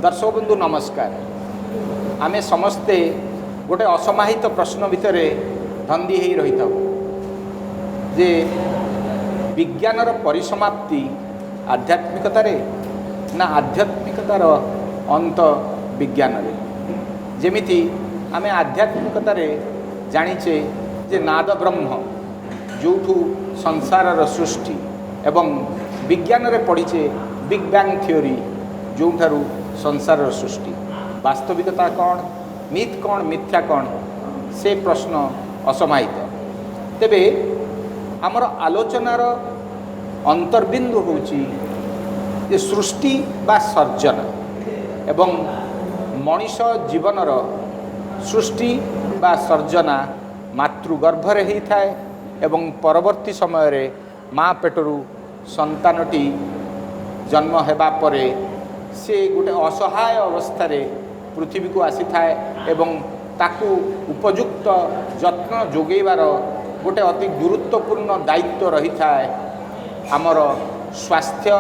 दर्शक बंधु नमस्कार। आमे समस्ते गोटे असमाहित प्रश्न भितर धंदी हो रही था जे विज्ञानर परिसमाप्ति आध्यात्मिकतार ना आध्यात्मिकतार अंत विज्ञान रे। जेमिति आमे आध्यात्मिकतार जानिचे जे नाद ब्रह्म जोठू संसारर सृष्टि एवं विज्ञान रे पढ़ीचे बिग बैंग थ्योरी जोठारू संसार सृष्टि। वास्तविकता कौन, मिथ कौन, मिथ्या कौन, से प्रश्न असमाहित। तेबे आमर आलोचनार अंतर्बिंदु होची जे सृष्टि बा सर्जन एवं मनीष जीवनर सृष्टि बा सर्जना मातृगर्भरे ही थाए एवं परवर्ती समय रे माँ पेटरू संतानटी जन्म हेबा परे से गोटे असहाय अवस्था पृथ्वी को आसी थाए एवं ताकू उपयुक्त जत्न जोगेबार गोटे अति गुरुत्वपूर्ण दायित्व रही थाए आमर स्वास्थ्य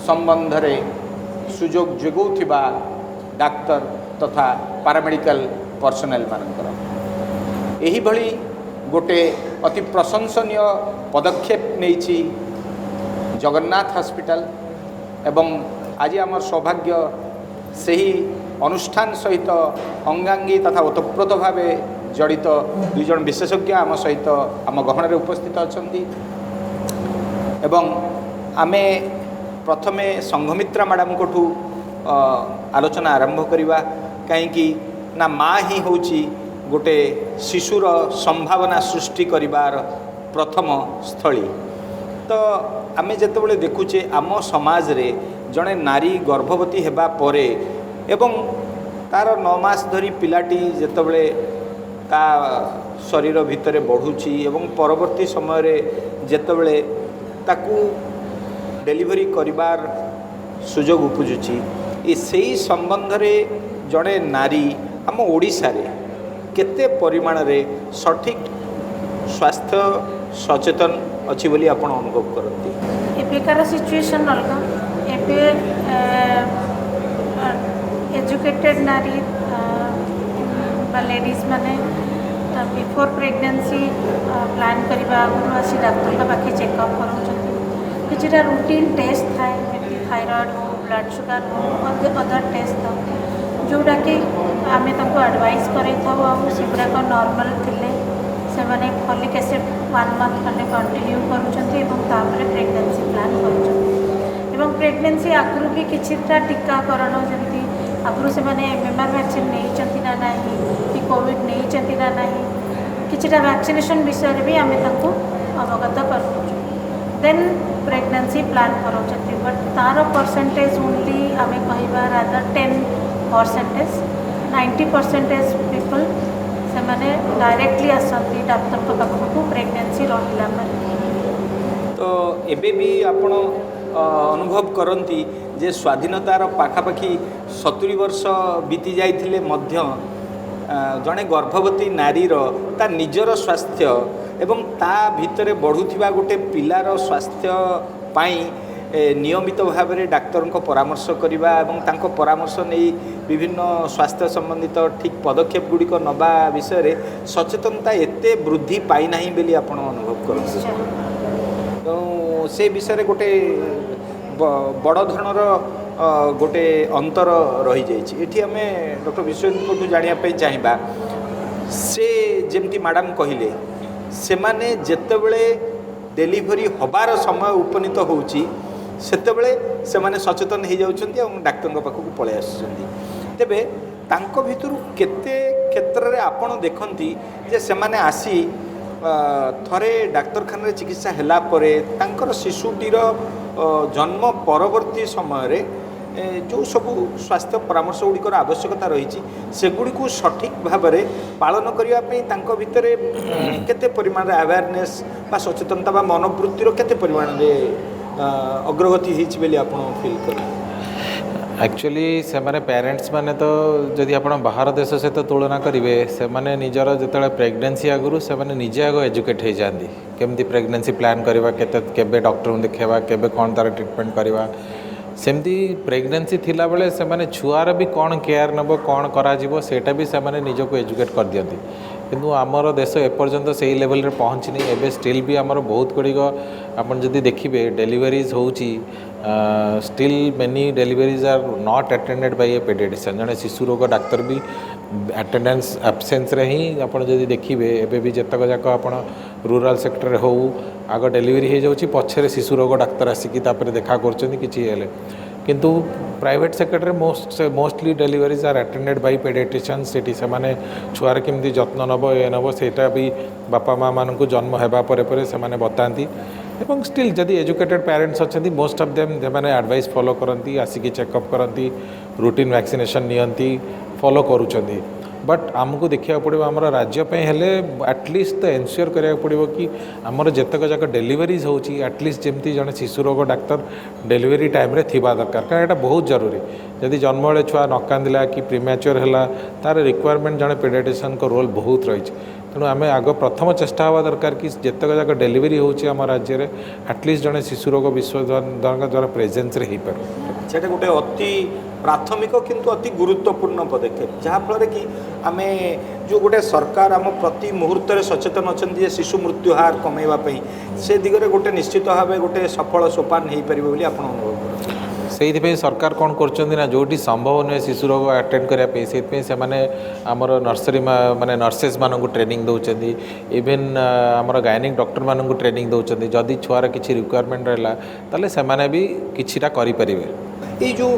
संबंध रे सुजोग जोगौथिबा डाक्तर तथा पारामेडिकल पर्सनेल मानकर। एही भली गोटे अति प्रशंसनीय पदक्षेप नेइछि जगन्नाथ हॉस्पिटल एवं आज आम सौभाग्य से ही अनुष्ठान सहित अंगांगी तथा ओतप्रोत भाव जड़ित दुई जन विशेषज्ञ आम सहित आम गहन में उपस्थित अच्छा एवं आमे प्रथमे संघमित्रा मैडम को आलोचना आरंभ करवा कहीं ना माँ ही होची गोटे शिशुर संभावना सृष्टि करिवार प्रथम स्थली। तो आमे जेतेबेले देखुचे आम समाज रे जड़े नारी गर्भवती हेबा परे एवं तार 9 मास धरी पिलाटी जेतेबेले ता शरीर भितर बढ़ुची एवं परवर्ती समय रे जेतेबेले ताकू डेलीवरी करिवार सुजोग उपजुची ए सेही संबंध रे जड़े नारी आम ओडिशा रे केते परिमाण रे सठिक स्वास्थ्य सचेतन अच्छी बोली आपण अनुभव करती। एबिकार सिचुएशन अलग एबे एजुकेटेड नारी लेडीज माने बिफोर प्रेगनेंसी प्लान करने आगुरी आसी डाक्तर का पाखे चेकअप करूँ कि रूटीन टेस्ट थाए थायराइड हो ब्लड शुगर हो अदर टेस्ट था जोटा कि आम तुमको एडवाइस करेगुड़ाक नॉर्मल थिले से माने फॉलिक एसिड 1 मंथ खंडे कंटिन्यू करुँच प्रेगनेंसी प्लान करुँच प्रेगनेंसी आगुरी भी किछिटा टीकाकरण जमी आगुरी से MMR वैक्सीन नहीं ना ना कि कोविड नहीं ना ना किछिटा वैक्सीनेशन विषय भी आम अवगत करूँ देन प्रेगनेंसी प्लान करुँच बट तार परसेंटेज ओनली आम कह रादर 10% 90% पीपल से माने डायरेक्टली आसती डाक्तर को पाखक प्रेगनेंसी रहिला तो एबे भी आपण अनुभव करती जे स्वाधीनतार पाखापाखि 70 वर्ष बीती जाइथिले मध्य जड़े गर्भवती नारीर ता निजर स्वास्थ्य एवं ता भितरे बढ़ुथिबा गोटे पिलार स्वास्थ्य पाई नियमित भाव में डाक्तर को परामर्श करवा एवं तांको परामर्श नहीं विभिन्न स्वास्थ्य संबंधित ठीक पदक्षेप गुड़िक नवा विषय सचेतनता एते वृद्धि पाई नाही बेली आपण अनुभव करते। तो से विषय गोटे बड़ धरणर गोटे अंतर रही जाइए। आम डॉक्टर विश्वजित को जानापी चाहिए से जमती मैडम कहले से माने जेतेबेले डेलीवरी हबार समय उपनीत होउची सेतेबेले से माने सचेतन हो जाउछन्ती और डाक्तर पाखक पळै आसुछन्ती। तेबे तांको भितरु केते क्षेत्र रे आपण देखंती जे से माने आसी थरे डाक्तरखाना चिकित्सा हैला परे तांकर शिशुटीर जन्म परवर्ती समय रे जो सब स्वास्थ्य परामर्श गुड़िकर आवश्यकता रही सेगुड़ी को सठिक भाव में पालन करने तांको भितर केते परिमाण अवेयरनेस बा सचेतनता बा मनोवृत्तिर केते परिमाण अग्रगति होइछि बेली आपण फील कर। एक्चुअली से माने पेरेंट्स माने तो जदि आप बाहर देश सहित तुलना करेंगे से माने निजर जो प्रेगनेंसी आगुरी से माने निजे आग एजुकेट हो जाती केमती प्रेगनेंसी प्लान करवा केबे डॉक्टर को देखा केबे कौन तार ट्रिटमेंट करवा सेमती प्रेगनेंसी थिला बेले से माने छुआर भी कौन केयर नब कौन करा जीवो सेटा भी से माने निजो को एजुकेट कर दियंती किंतु आमर देश एपर्यंत से लेवल रे पहुँचनी एबे स्टिल भी आमर बहुत गुड़िक आपन जदि देखिए डेलीवरीज होची still many deliveries are not attended by a paediatrician जड़े शिशु रोग डाक्तर भी अटेंडेंस एब्सेंस रे ही आपन जदि देखिए एबे भी जतक जाक आपन रूरल सेक्टर हो आग डेलीवरी हो जाऊँगी पछरे शिशु रोग डाक्तर आसिकी तापर देखा करछन्ती किछि हेले किंतु private sector mostly deliveries are attended by paediatrician सेठी से माने छुआर केमती जत्न नब ए नब सेटा भी बापा माँ मानक जन्म हेबा परे से माने बताती एवं स्टिल जदि एजुकेटेड पेरेंट्स अच्छा मोस्ट ऑफ देम मैंने एडवाइस फॉलो करती आसिकी चेकअप करती रूटीन वैक्सीनेशन नियंती फॉलो करुँच बट आमको देखा पड़ो आम राज्यपाई हेले एटलिस्ट तो एनश्योर करा पड़ो कि आमर जितक जाक डेलीवरीज हो एटलिस्ट जमी जड़े शिशु रोग डाक्तर डेलीवरी टाइम रे थिबा दरकार कारण यहाँ बहुत जरूरी जदि जन्म बेले छुआ न कांदिला कि प्रीमैच्योर है तार रिक्वायरमेंट जड़े पेडियाट्रिशियन को रोल बहुत रही तेणु आम आग प्रथम चेष्टा हवा दरकार कि जितक जाक डेलीवरी होची आम राज्य में एटलिस्ट जड़े शिशु रोग विश्वविद्यालय द्वारा प्रेजेन्स रे सेटा गोटे अति प्राथमिक किंतु अति गुरुत्वपूर्ण पदक्षेप जहाँफल कि आम जो गोटे सरकार आम प्रति मुहूर्त सचेतन अच्छा शिशु मृत्यु हार कमेवाई से दिगरे गोटे निश्चित भाव गोटे सफल सोपान हो पार बोली आप अनुभव कर से सरकार कौन कर जोटी संभव नुहे शिशु रोग अटेंड करने से आमर नर्सरी माने नर्सेस मानक ट्रेनिंग दौरान इवेन आमर गायनिक डॉक्टर मानक ट्रेनिंग दौरान जदि छुआर किसी रिक्वायरमेंट रहा ताले से भी किछिटा करें ये जो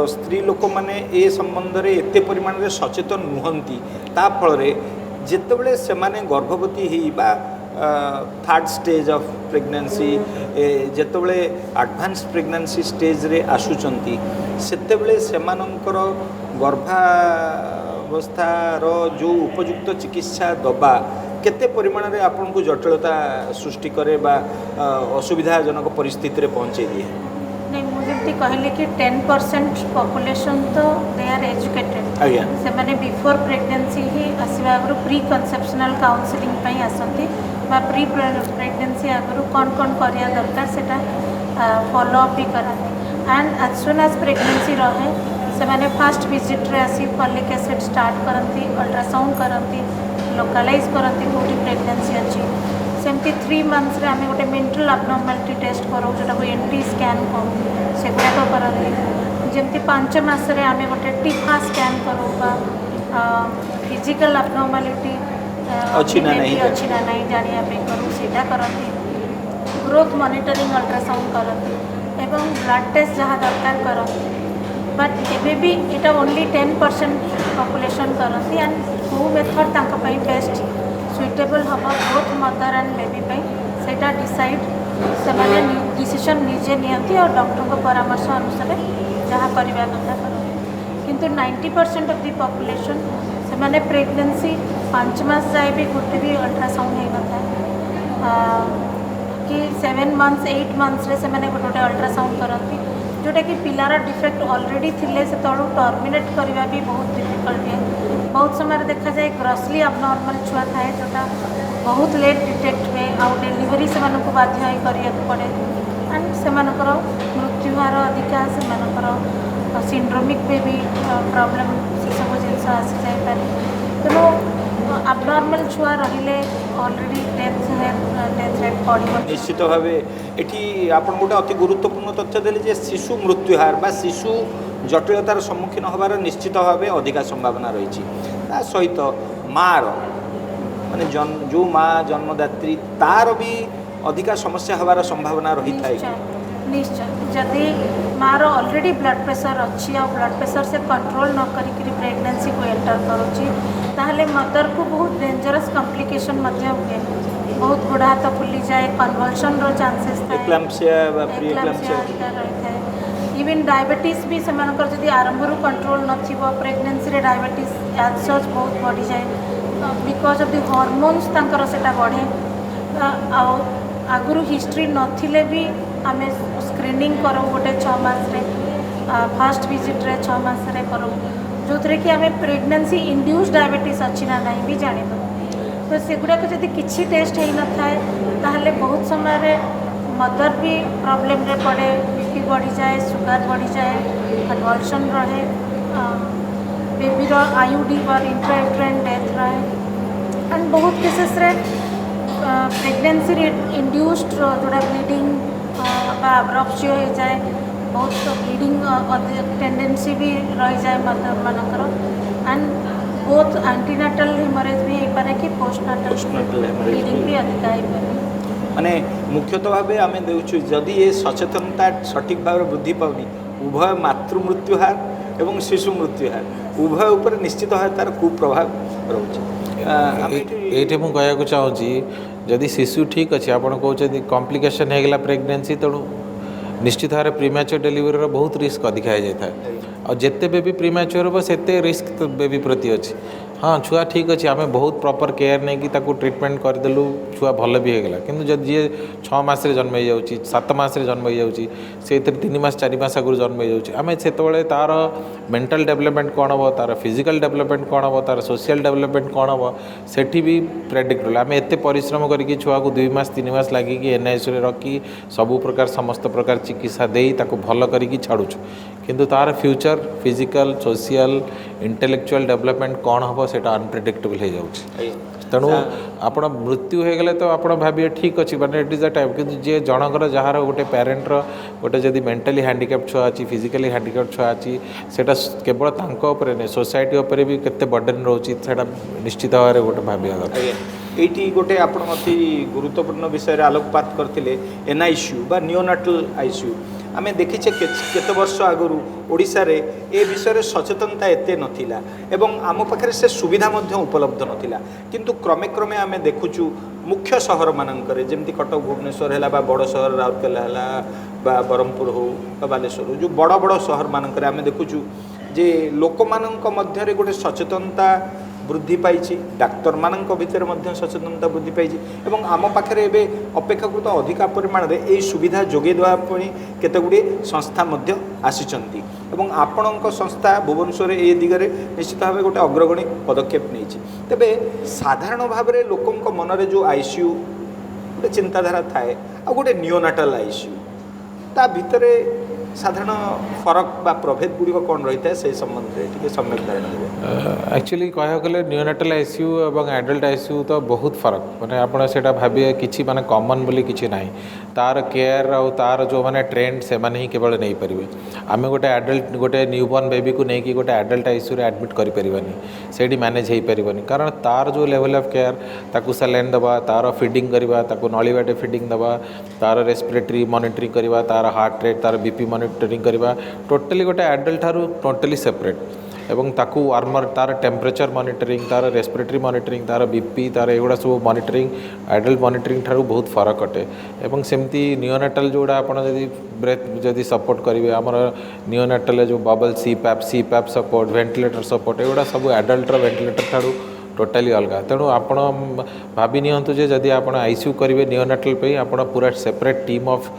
स्त्री लोक मैंने ए संबंध में एत परिमाण में सचेतन नुहंती ता फल जितेबले से गर्भवती ही थर्ड स्टेज ऑफ प्रेगनेंसी जितेबले एडवांस प्रेगनेंसी स्टेज रे आसुचंती सेतेबले सेमानंकर गर्भावस्थार जो उपयुक्त चिकित्सा दबा केते परिमाण में आपन को जटिलता सृष्टि करे बा असुविधाजनक परिस्थिति रे पहुंचे दिए नहीं मुझे कहले कि 10% पॉपुलेशन तो दे आर एजुकेटेड आज्ञा से माने बिफोर प्रेगनेंसी ही आसवा आगु प्री कन्सेप्शनल काउंसलिंग पई आसंती बा प्री प्रेगनेंसी आगु कौन कौन करिया दरकार सेटा फॉलो अप भी करते and as soon as pregnancy रहे से माने फर्स्ट विजिट रे आसी फॉलिक एसिड स्टार्ट करती अल्ट्रासाउंड करती लोकलाइज करती कोठी प्रेगनेंसी अच्छी सेमती 3 मंथ्स रे आमे गोटे मेंटल अबनॉर्मालिटी टेस्ट करो जोटा को एनटी स्कैन कहू से गुड़ा करती जमती 5 मास रे आमे गोटे टिफा स्कैन करो बा फिजिकल अबनॉर्मालिटी अच्छी ना नहीं जानिया पे करू सीधा करती ग्रोथ मॉनिटरिंग अल्ट्रासाउंड करती एवं ब्लड टेस्ट जहाँ दरकार करती बट एबे भी इटा ओनली 10% पॉपुलेशन करती एंड वो मेथड तांका पई बेस्ट सुइटेबल हम बोथ मदर एंड बेबी पे सेटा डिसाइड से माने डिसीजन निजे नियंती और डॉक्टर को परामर्श अनुसार जहाँ करवा कथा करते किंतु 90% ऑफ द पॉपुलेशन से माने प्रेगनेंसी 5 मास जाए भी गोटे भी अल्ट्रासाउंड नहीं नथा कि 7 मंथ्स 8 मंथ्स रे से माने गोटे अल्ट्रासाउंड करती जोटा कि पिलार डिफेक्ट ऑलरेडी थिले से तळु टर्मिनेट करवा भी बहुत डिफिकल्ट है बहुत समय देखा जाए ग्रॉसली अबनॉर्मल छुआ थाए जोटा बहुत लेट डिटेक्ट हुए आउ डेलीवरी से बाध्य करिया पड़े एंड से मृत्यु हार अधिका से सिंड्रोमिक पे भी प्रॉब्लम से सब जिन आसी जाए तेणु अबनॉर्मल छुआ रहिले ऑलरेडी डेथ रेट बढ़ निश्चित भाव ये आप गोटे अति गुरुत्वपूर्ण तथ्य देले जे शिशु मृत्यु हार बा शिशु जटिलतार सम्मुखीन होबार निश्चित भाव अधिका संभावना रही सहित मार माने जो माँ जन्मदात्री तार भी अधिका समस्या होबार संभावना रही था निश्चय जदि मार ऑलरेडी ब्लड प्रेशर अच्छी और ब्लड प्रेशर से कंट्रोल न करी प्रेगनेंसी को एंटर करुच्ची ताहले मदर को बहुत डेंजरस कॉम्प्लिकेशन हुए बहुत गोड़ हाथ फुली जाए कन्वल्सन रो चांसेस इवन डायबिटीज भी से जदि आरंभ कंट्रोल न प्रेगनेंसी रे डायबिटीज एज सच बहुत बढ़ी जाए बिकज ऑफ द हार्मोन्स तांकर सेटा बढ़े आगुरु हिस्ट्री नथिले भी आमे स्क्रीनिंग करूँ गोटे 6 मास रे फर्स्ट विजिट रे 6 मास रे करूँ जो थे कि आमे प्रेगनेंसी इंड्यूस डायबिटीज अच्छी ना नहीं भी जानी तो सेगुड़ाक जब किसी टेस्ट हो न था बहुत समय मदर भी प्रॉब्लम रे पड़े बीपी बढ़ी जाए, सुगर बढ़ी जाए, कन्वल्सन रहे, बेबीर आईयूडी पर इंट्रायूट्राइन डेथ रहे एंड बहुत केसेस रे प्रेगनेंसी इंड्यूस्ड जोड़ा ब्लीडिंग अब्रप्सियो हो जाए, बहुत ब्लीडिंग टेंडेंसी भी रही जाए मदर मानकर एंड बोथ एंटीनाटल हेमरेज भी हो पारे कि पोस्टनाटल ब्लीडिंग भी अधिक हो पारे। माने मुख्यतः भाव आम देचु जदि ये सचेतनता सठिक भाव वृद्धि पाऊनी उभय मातृ मृत्यु हार एवं शिशु मृत्यु हार उभय उपर निश्चित भाव तार कुप्रभाव रोचे। ये मुझे कहना चाहूँगी जदि शिशु ठीक अच्छे आप कहते कॉम्प्लिकेशन होगा प्रेगनेंसी तेणु निश्चित भाव प्रीमैच्योर डेलीवरी बहुत रिस्क अधिक हो जाए और जिते बेबी प्रीमैच्योर हम से रिस्क तो बेबी प्रति अच्छी। हाँ छुआ ठीक अच्छे आम बहुत प्रॉपर केयर नहीं कि ट्रीटमेंट करदेलु छुआ भल भी होगा किंतु जब जी 6 मासरे जन्म हो जाऊँगी 7 मासरे जन्म हो जाऊँगी से 3 मास 4 मास आगु जन्म हो जाऊँगी आम से तार मेंटल डेवलपमेंट कौन हम तार फिजिकल डेवलपमेंट कौन हम तार सोशल डेवलपमेंट कौन हम सेठी भी प्रेडिक्टेबल आम एत परिश्रम करके छुआ को 2 मास 3 मास लगिकी एनआईसीयू रे रखी सबू प्रकार समस्त प्रकार चिकित्सा दे भल करी छाड़ुछु किंतु तार future physical social intellectual development कौन हम सेटा अनप्रेडिक्टेबल हो जाऊँगी तेणु आपण मृत्यु हो गले तो आप भाविए ठीक अच्छे मैंने इट इज द टाइप कि जी जनकर जार गोटे पेरेन्टर गोटे जदि मेंटली हैंडिकैप्ड छुआ अच्छी फिजिकली हैंडिकैप्ड छुआ अच्छी सेटा केवल तांकर नहीं सोसाइटी उपर भी केते बर्डन रोचे निश्चित भाव में गोटे भाविया दरकार। ये गोटे आप अति गुरुत्वपूर्ण विषय आलोकपात करते एनआईसीयू बा नियोनाटल आईसीयू आम देखीचे केते वर्ष आगु ओडिशा रे ए विषय सचेतनता एते नथिला एवं आम पाखे से सुविधा मध्य उपलब्ध नथिला किंतु क्रमे क्रमे आम देखुचु मुख्य सहर मानकर जमी कटक भुवनेश्वर है बड़ सहर राउरकेला है ब्रह्मपुर हो बालेश्वर हो जो बड़ बड़ सहर मानकर आम देखुचु जे लोक मानक मध्य गोटे सचेतनता वृद्धि पाई डाक्तर मानक भितर मध्य सचेतनता वृद्धि पाई एवं आम पाखे एवं अपेक्षाकृत अधिक परिमाण में यही सुविधा जोगे देवाई केते गुड़े संस्था मध्य आसिचंती एवं आपणक संस्था भुवनेश्वर ए दिगरे निश्चित भाव गोटे अग्रगणी पदक्षेप नहीं तेबे साधारण भाव में लोकों मन में जो आईसीयू गोटे चिंताधारा थाए आ गोटे नियोनाटल आईसीयू ता भितरे साधारण फरक बा प्रभेद गुड़िक कौन रही है से संबंध में सम्यक धारणा देवे। एक्चुअली कह गले नियोनाटल आईसीयू और एडल्ट आईसीयू तो बहुत फरक माने आपड़ से भाविए कि माने कॉमन बोली किसी ना तार केयर और तार जो माने ट्रेंड से माने ही केवल नहीं पारे आम गोटे एडल्ट गोटे न्यूबॉर्न बेबी को लेकिन गोटे एडल्ट आईसीयू रे एडमिट करें से मैनेज हो पारे कारण तार जो लेवल ऑफ केयर ताकू सैलाइन दबा तार फीडिंग करवा ताकू नली बाटे फीडिंग दबा तार रेस्पिरेटरी मॉनिटरिंग करवा तार हार्ट रेट तार बीपी मॉनिटरिंग करवा टोटली गोटे एडल्ट ठारू टोटली सेपरेट एवं ताकू आर्मर तार टेम्परेचर मॉनिटरिंग तार रेस्पिरेटरी मॉनिटरिंग तार बीपी तार एगुड़ा सब मॉनिटरिंग एडल्ट मॉनिटरिंग ठारू बहुत फरक अटे एवं सेमती नियोनाटल जोड़ा आपड़ जदि ब्रेथ जदि सपोर्ट करेंगे आमर नियोनाटल जो bubble CPAP support ventilator support एगुड़ा सब एडल्टर वेंटिलेटर ठारू टोटाली अलग तेणु आप भावी नियंतु जे जदि आप आईसीयू करेंगे नियोनाटल पे आप पूरा सेपरेट टीम ऑफ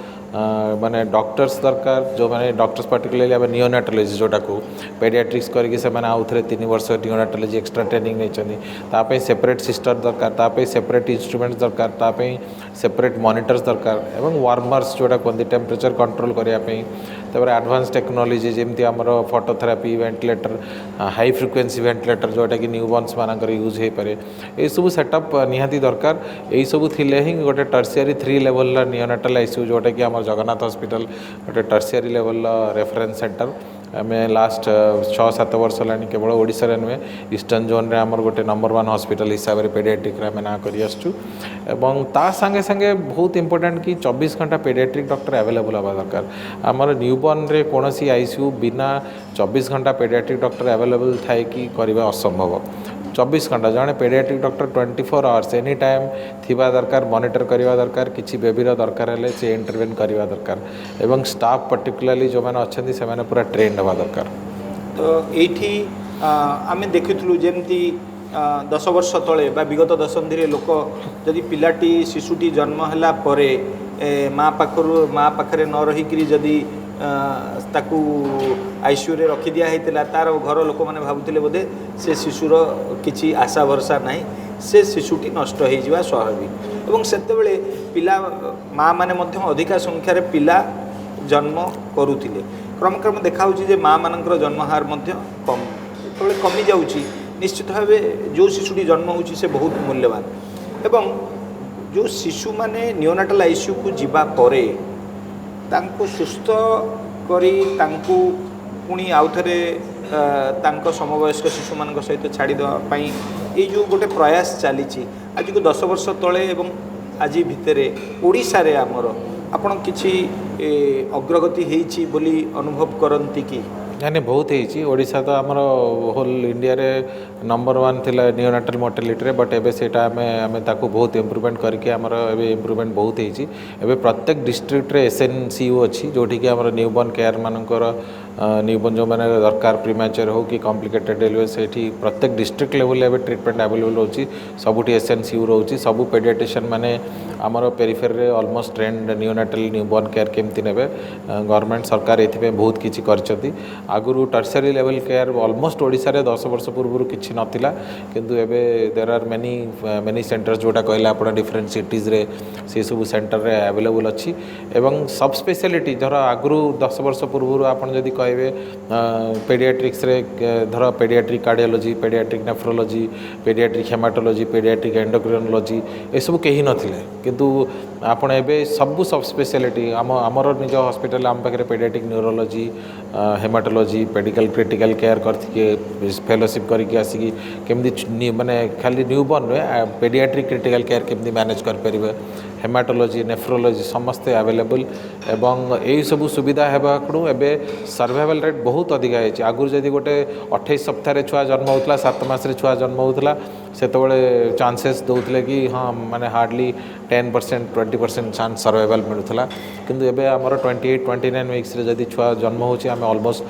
माने डॉक्टर्स दरकार जो माने डॉक्टर्स पर्टिकुलरली आम नियोनाटोलॉजी जोटा को पेडियाट्रिक्स करके आउ थे 3 वर्ष नियोनाटोलॉजी एक्स्ट्रा ट्रेनिंग नहीं सेपरेट सिस्टर दरकार सेपरेट इंस्ट्रूमेंट्स दरकार सेपरेट मॉनिटर्स दरकार एवं वार्मर्स जोटा कहते टेम्परेचर कंट्रोल करने एडवांस टेक्नोलॉजी जमी आमर phototherapy ventilator high frequency ventilator जोटा कि न्यूबॉर्न्स मानकर यूज हो पाए ये सब सेटअप निहाती दरकार यही सब थिले ही गोटे टर्सियरी 3 लेवल नियोनाटल आईसीयू जोटा कि आम जगन्नाथ हॉस्पिटल गोटे टर्सियरी लेवल रेफरेन्स सेंटर आम लास्ट 6-7 वर्ष है केवल ओडिशा रे नुहे ईस्टर्न जोन रे आमर गोटे नंबर 1 हॉस्पिटल हिसाब से पेडियाट्रिक आम ना कर संगे संगे बहुत इंपोर्टेंट कि 24 घंटा पेडियाट्रिक डॉक्टर अवेलेबल हवा दरकार आमर न्यूबॉर्न रे कौन आईसीयू बिना 24 घंटा पेडियाट्रिक डॉक्टर अवेलेबल थाए कि करवा असंभव 24 घंटा जड़े paediatric doctor 24 hours any time थिबा दरकार मॉनिटर करवा दरकार किसी बेबीर दरकार है से इंटरवेन करवा दरकार एवं स्टाफ पर्टिकुलरली जो मैंने अच्छा से मैंने पूरा ट्रेंड हवा दरकार। तो ये आम देखुलु जमी 10 वर्ष तले विगत दशंधि लोक जदि पिलाटी शिशुटी जन्म है माँ पाखरे न रहीकि जदि ताकू आईसीयू रे रखी दिया होता तार घर लोक मैंने भावुले बोधे से शिशुर किसी आशा भरसा ना से शिशुटी नष्ट हो स्वाभाविक एवं से पिला माँ मैंने अधिका संख्यार पिला जन्म करुले क्रम क्रम देखा जे माँ मानकर जन्महार कम जो कमी जाऊँगी निश्चित भाव जो शिशुटी जन्म होची से बहुत मूल्यवान एवं जो शिशु माने नियोनाटाल आईसीयू को जीवा परे तांको सुस्थ करी तांको पुणी आउ थे समवयस्क शिशु मान सहित छाड़ी देवाई ये जो गोटे प्रयास चली आज को 10 वर्ष तले एवं आज भितर ओडिशा रे आमर आपण किछि अग्रगति हेछि बोली अनुभव करंती कि नहीं बहुत ही ओडिशा तो आमर होल इंडिया रे नंबर 1 थिला नियोनाटल मोर्टालिटी रे बट एबे सेटा आमे ताको बहुत इम्प्रूवमेंट करके आमर एबे इम्प्रूवमेंट बहुत ही एबे प्रत्येक डिस्ट्रिक्ट रे एसएनसीयू अच्छी जोठी कि आमर न्यूबॉर्न केयर मानकर न्यूबॉर्न जो मैंने दरकार प्रीमैच्योर हो कि कॉम्प्लिकेटेड डिलीवरी से प्रत्येक डिस्ट्रिक्ट लेवल एबे ट्रीटमेंट अवेलेबल होची सबुठी एसएनसीयू रोची सबु पेडियाट्रिशियन माने आमर पेरिफेर रे almost trained neonatal newborn care केमती नेबे गवर्नमेंट सरकार एथिबे बहुत किछि करचती आगुरु tertiary level care almost Odisha रे 10 वर्ष पूर्व किछि नथिला किंतु एबे देयर आर मेनी सेंटर्स जोटा कहला आपण डिफरेंट सिटीज रे से सब सेंटर रे अवेलेबल अछि एवं सब स्पेशलिटी धर आगुरु 10 वर्ष पूर्व आपण जदी कहबे पेडियाट्रिक्स रे धर paediatric cardiology paediatric nephrology paediatric haematology paediatric endocrinology ए सब केही नथिले किंतु आपण एबे सब स्पेशलिटी आमर निज हॉस्पिटल आम पाखे पेडियाट्रिक न्यूरोलॉजी हेमाटोलॉजी पेडिकल क्रिटिकल केयर करके फेलोशिप करके आसिकी केमती माने खाली न्यूबॉर्न नुहे पेडियाट्रिक क्रिटिकल केयर केमती मैनेज कर हेमाटोलॉजी नेफ्रोलॉजी समस्ते अवेलेबल एवं यही सब सुविधा हेबाकू एवं सर्वाइवल रेट बहुत अधिक है आगुरी जदि गोटे 28 सप्ताह छुआ जन्म होता 7 मास छुआ जन्म होता से चांसेस दौले कि हाँ माने हार्डली 10% 20% चांस सर्वाइवल मिलूला किंतु एबे आमर 28-29 वीक्स रे जदि छुआ जन्म होची आमे ऑलमोस्ट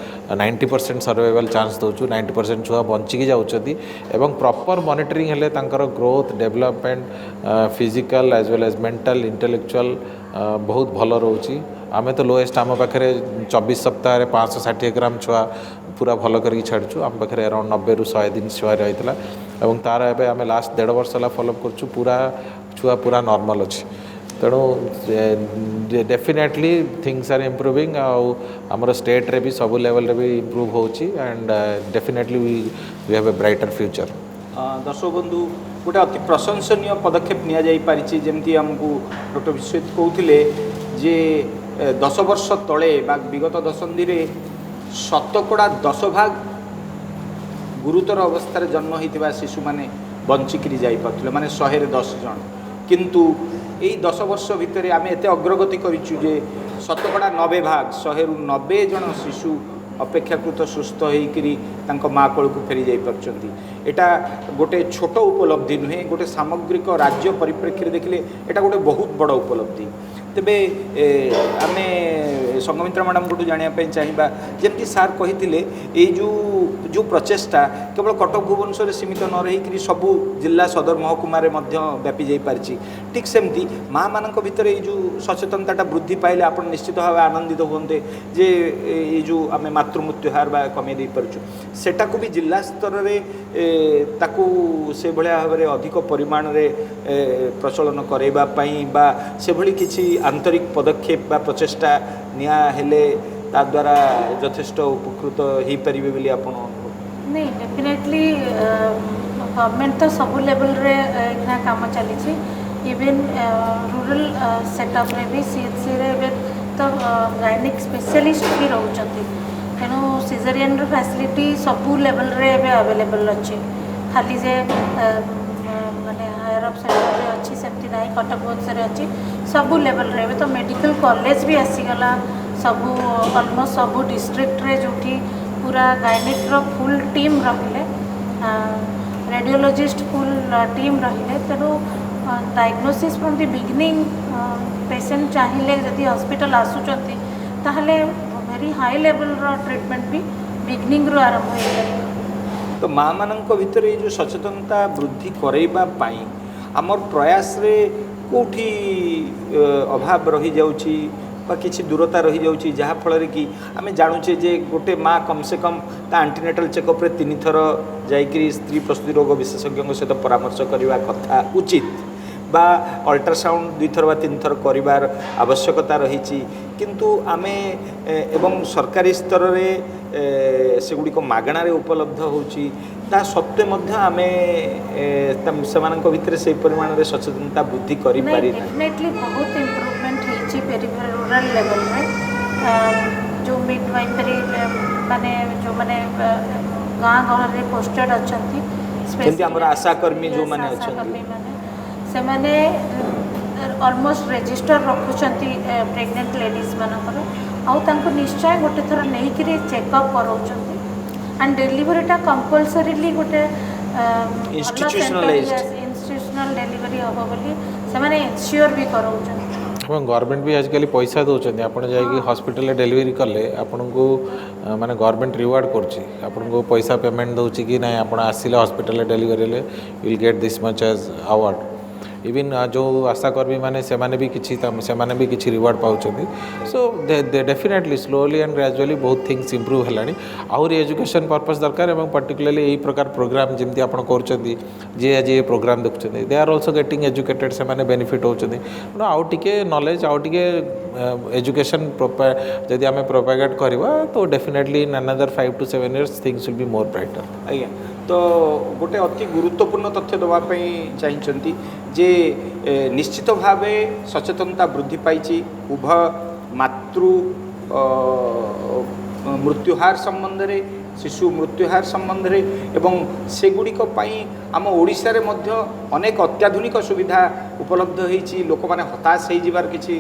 90% सर्वाइवल चांस दौचु 90% छुआ बंचिकी जाउछथि एवं प्रॉपर मॉनिटरिंग हेले तांकर growth development physical as well as mental intellectual बहुत भल रोची आमे तो लोएस्ट आम पाखे 24 सप्ताह 560 ग्राम छुआ पूरा भल करके छाड़ू आम पाखे अराउंड 90 ରୁ 100 दिन छुआ रही है तार एवं आम लास्ट 1.5 वर्ष है फॉलोअप करूँ पूरा छुआ पूरा नॉर्मल अच्छी तेणु डेफिनेटली थिंग्स आर इम्प्रूविंग आमर स्टेट रे भी सब लेवल रे भी इम्प्रूव होची and definitely we have a brighter future. दर्शक बंधु गोटे अति प्रशंसनीय पदक्षेप निया जाई पारिछि जेमती हमकु डॉक्टर विश्वजित कहउथिले जे 10 वर्ष तले बा विगत दशंधि रे 10% गुरुतर अवस्था जन्म होता शिशु मैंने बंचिकी जापे माने 110 जन किंतु यही 10 वर्ष भितर आम एत अग्रगति करूँ जे 90% 190 जन शिशु अपेक्षाकृत सुस्थ होकर माँ कोल को फेरी जापी एटा गोटे छोट उपलब्धि नुहे गोटे सामग्रिक राज्य परिप्रेक्षी देखिले एटा गोटे बहुत बड़ उपलब्धि तेबे आमे संगमित्रा मैडम को जानापी चाहिए जमी सार कही जो प्रचेषा केवल कटक भुवनेश्वर सीमित न रही सबू जिला सदर महकुमा व्यापी जा पारी ठीक सेमती माँ मान भर जो सचेतनता वृद्धि पाइले आप निश्चित भाव आनंदित होते जे ये जो आम मातृमृत्यु हार कमे दे पार्छु सेटा को भी जिला स्तर में ताकू से भाया भाव में अधिक परिमाण रे प्रचलन करवाई से भली किसी आंतरिक पदक्षेप बा प्रचेष्टा निया हेले ता द्वारा यथेष्ट उपकृत हो पारे बोली आप नहीं डेफिनेटली गवर्नमेंट तो सब लेवल रे इतना काम चली इवन रूरल सेटअप रे भी सीएचसी रे तो गायनिक स्पेशलिस्ट भी रोचंती तेणु सिजरियन फैसिलिटी सबू लेवल रे अवेलेबल अच्छी खाली जे माने हायर अप सेंटर रे अच्छी सेमती नहीं कटक भुवनेश्वर अच्छी सबू लेवल रे तो मेडिकल कॉलेज भी आसीगला सबू ऑलमोस्ट सबू डिस्ट्रिक्ट रे जोठी पूरा गायनिक रो फुल टीम रहिले रेडियोलॉजिस्ट फुल टीम रहिले तेणु diagnosis from the beginning patient चाहिए जदि हॉस्पिटल आसुचंती ताहले वेरी हाई लेवल रो ट्रीटमेंट भी बिगिनिंग रो आरंभ हो तो माँ मान भर ये जो सचेतनता वृद्धि करवा आमर प्रयास रे कोठी अभाव रही जाउची बा किसी दूरता रही जाउची जहाँ फल कि आम जानुचे जे गोटे माँ कम से कम ता एंटीनेटल चेकअप 3 थर जाइकरी स्त्री प्रसूति रोग विशेषज्ञों सहित परामर्श करने कथा उचित बा अल्ट्रासाउंड 2 थर बा 3 थर करिवार आवश्यकता रही किंतु आमे एवं सरकारी स्तर रे सेगुड़ी को मागणार उपलब्ध होची ता सत्वे मध्य आमे सेमानक भितर से परिमाण रे सचेतनता वृद्धि करि पारि ना डेफिनेटली बहुत इम्प्रूवमेंट होची पेरिफेरल रूरल लेवल में जो मिडवाइफरी माने जो माने गाँ घर रे पोस्टेड अछंती जेंति हमर आशा कर्मी जो माने अछंती से माने ऑलमोस्ट रजिस्टर रखुचंती प्रेग्नेंट लेडीज मानकर आउ तांको निश्चय गोटे थर नहीं करी चेकअप कराउचंती एंड डिलीवरीटा कंपलसरीली गोटे इंस्टीट्यूशनल डिलीवरी हबो बोली से माने इंश्योर भी कराउचंती ଏବଂ ଗଭର୍ଣ୍ଣମେଣ୍ଟ ବି ଆଜିକାଲି ପଇସା ଦେଉଛନ୍ତି ଆପଣ ଯାଇକି ହସ୍ପିଟାଲରେ ଡେଲିଭରି କଲେ ଆପଣଙ୍କୁ ମାନେ ଗଭର୍ଣ୍ଣମେଣ୍ଟ ରିୱାର୍ଡ଼ କରୁଛି ଆପଣଙ୍କୁ ପଇସା ପେମେଣ୍ଟ ଦେଉଛି କି ନାହିଁ ଆପଣ ଆସିଲେ ହସ୍ପିଟାଲରେ ଡେଲିଭରି ହେଲେ will get this much as award even जो आशाकर्मी मैंने भी किसी रिवार्ड पाँच so definitely slowly and gradually बहुत थिंग्स इम्प्रूव है आहरी एजुकेशन पर्पस दरकार और पर्टिकुलरली यही प्रकार प्रोग्राम जमी आप जी आज ये प्रोग्राम देखुं they are also getting educated से बेनिफिट होती आउ टे नॉलेज आउ टे एजुकेशन जदि आम प्रोपागेट करवा तो definitely in another 5 to 7 years things will be more brighter आज्ञा तो गोटे अति गुरुत्वपूर्ण तथ्य देवाई चाहिए जे निश्चित भाव सचेतनता वृद्धि पाई उभय मातृ मृत्युहार संबंध रे शिशु मृत्युहार संबंध रे एवं सेगुड़िक आम ओडिशा रे मध्य अनेक अत्याधुनिक सुविधा उपलब्ध होती लोक मैंने हताश हो जिबार किसी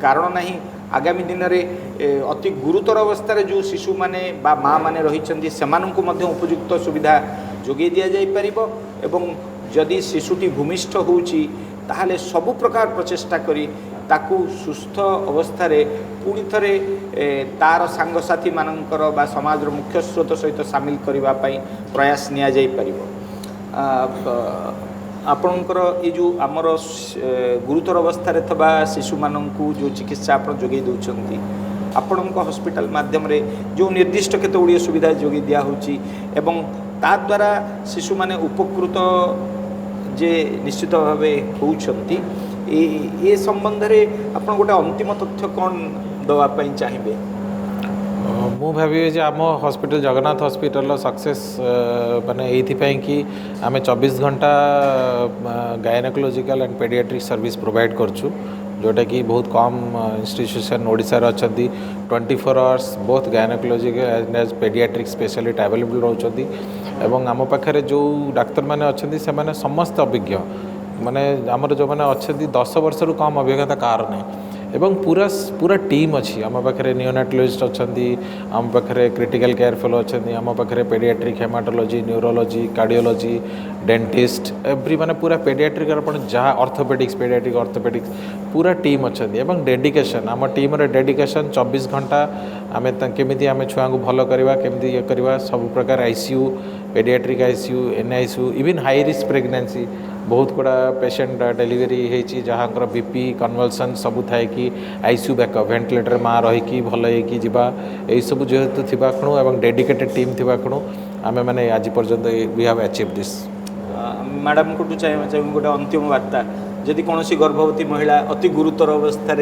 कारण नहीं आगामी दिन में अति गुरुतर अवस्था जो शिशु माने बा माँ माने रही उपयुक्त सुविधा जोगे दि जापर एवं जदि शिशुटी भूमिष्ठ होची ताहले सबु प्रकार प्रचेष्टा करी ताकू सुस्थ अवस्था रे पुणी थरे तार सांगसाथी मानकर बा समाज मुख्य स्रोत सहित सामिल करबा पई प्रयास निया जाई परिबो आपणकर ये जो आमर गुरुतर अवस्था रे थबा शिशु माननकू जो चिकित्सा आपण जोगे दउचंती आपण हॉस्पिटल माध्यम रे जो निर्दिष्ट केते गुड़िए सुविधा जोगे दिया होची एवं ता द्वारा शिशु माने उपकृत जे निश्चित भाव होउछंती ए संबंध रे आपण गोटे अंतिम तथ्य कौन दवाई चाहिए मु भावी जे आम हॉस्पिटल जगन्नाथ हॉस्पिटल सक्सेस माने एथि कि आम 24 घंटा gynaecological and paediatric service provide करछु जोटा कि बहुत कम इंस्टीट्यूशन ओडिशा रे अछंती 24 hours both gynaecological and paediatric specialist available रहउछंती एवं आम पाखे जो डाक्तर मैंने अच्छा से मैंने समस्त अभिज्ञ माने आमर जो मैंने अच्छा 10 वर्ष रु कम अभिज्ञता कार नहीं एवं पूरा टीम अच्छी आम पाखे नियोनाटोलॉजिस्ट अच्छा आम पाखे क्रिटिकल केयर फेलो अच्छा आम पाखे paediatric haematology neurology cardiology dentist every माने पूरा पेडियाट्रिक जहाँ ऑर्थोपेडिक्स पेडियाट्रिक ऑर्थोपेडिक्स पूरा टीम अच्छा एवं डेडिकेशन आम टीम डेडिकेशन 24 घंटा आम केमी आम छुआ को भल करवा केमी ये करवा सब प्रकार ICU paediatric ICU NICU even high risk pregnancy बहुत गुड़ा पेशेंट डेलीवरी होती जहाँ बीपी कन्वल्सन सबू थाए कि आईसीयू बैकअप वेंटिलेटर माँ रहीकि भल यही सब जेहेतु थिबा खणु एवं डेडिकेटेड टीम थिबा खणु आमे माने आज पर्यंत we have achieve this madam को चाहिए गोटे अंतिम वार्ता जदि कौन गर्भवती महिला अति गुरुतर अवस्था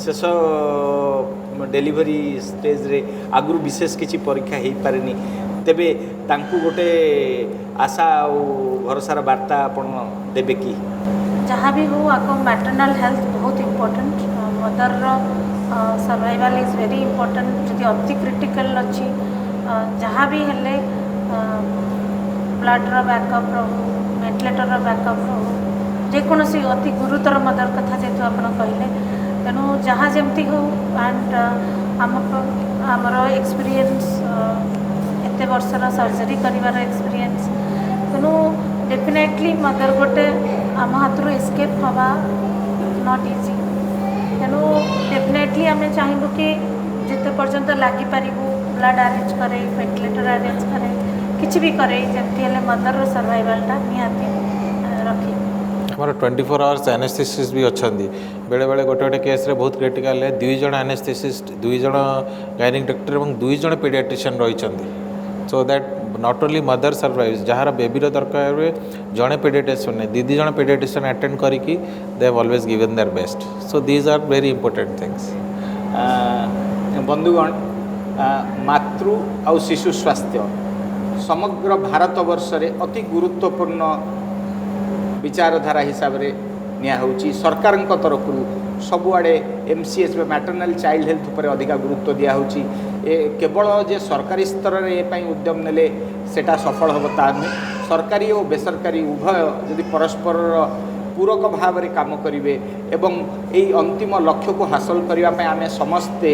शेष डेलीवरी स्टेज रे आगु विशेष किसी परीक्षा हो पारे तेबे तांकु गोटे आशा और भरोसार वार्ता आपण देबे कि जहाँ भी हो आपको मैटरनल हेल्थ बहुत important mother survival is very important जदि अति क्रिटिकल अच्छी जहाँ भी हेले ब्लड बैकअप रहू वेंटिलेटर बैकअप रहू जेकोसी अति गुरुतर मदर कथा जेहेतु आप कहले तेणु जहाँ जमती हो एंड आमर एक्सपीरियंस एत वर्षर सर्जरी कर एक्सपीरियंस तेणु डेफिनेटली मदर गोटे आम हाथ एस्केप हवा नॉट इजी तेणु डेफिनेटली आम चाहबू कि जिते पर्यंत लगी पारू ब्लड अरेंज करे वेंटिलेटर अरेंज करे किसी भी करे जमती हेल्ले मदर सर्वाइवलटा निहाती रखी हमारे 24 आवर्स एनेस्थेसिस्ट भी अच्छा बेले बेले गोटे गोटे केस रे बहुत क्रिटिकल है 2 जन एनेस्थेसिस्ट 2 जन गायनिक डॉक्टर और 2 जन पेडियाट्रिशियन रही so that not only mother survives जहाँ बेबीर दरकार हुए जड़े पेडियाट्रिशियन ने दीदी जन पेडियाट्रिशियन अटेंड करिकी they have always given their best so these are very important things बंधुगण मातृ आ शिशु स्वास्थ्य समग्र भारत वर्ष रे अति गुरुत्वपूर्ण विचारधारा हिसाब से नियाहोची सरकार तरफ सबुआड़े MCH मैटरनाल चाइल्ड हेल्थ पर अधिक गुरुत्व दिया होची केवल जे सरकारी स्तर रे ए उद्यम नेले सेटा सफल हम ता नुहे सरकारी और बेसरकारी उभय यदि परस्पर पूरक भाव में काम करेंगे एवं यही अंतिम लक्ष्य को हासिल करने आम समस्ते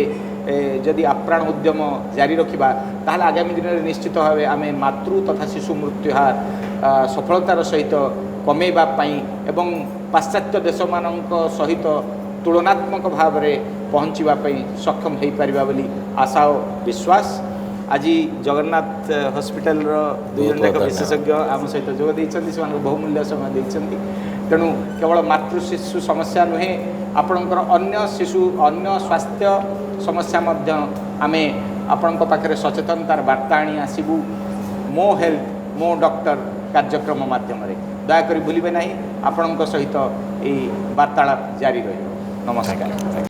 जदि आप्राण उद्यम जारी रखा ताहले आगामी दिन में निश्चित भाव आम मातृ तथा शिशु मृत्यु हार सफलतार सहित कमेवा एवं पाश्चात्य देश मान सहित तुलनात्मक भाव में पहुँचापी सक्षम हो पार बोली आशा और विश्वास आज जगन्नाथ हॉस्पिटल दुई जन जाक विशेषज्ञ आम सहित जोग से बहुमूल्य समय देते तेणु केवल मातृ शिशु समस्या नुहे आपणकर अन्य शिशु अन्य स्वास्थ्य समस्या आम आपण पाखे सचेतनतार वार्ता आनी आसबू मो हेल्थ मो डॉक्टर कार्यक्रम माध्यम दयाकोरी भूलिबे नहीं आपण सहित ये वार्तालाप जारी रही नमस्कार।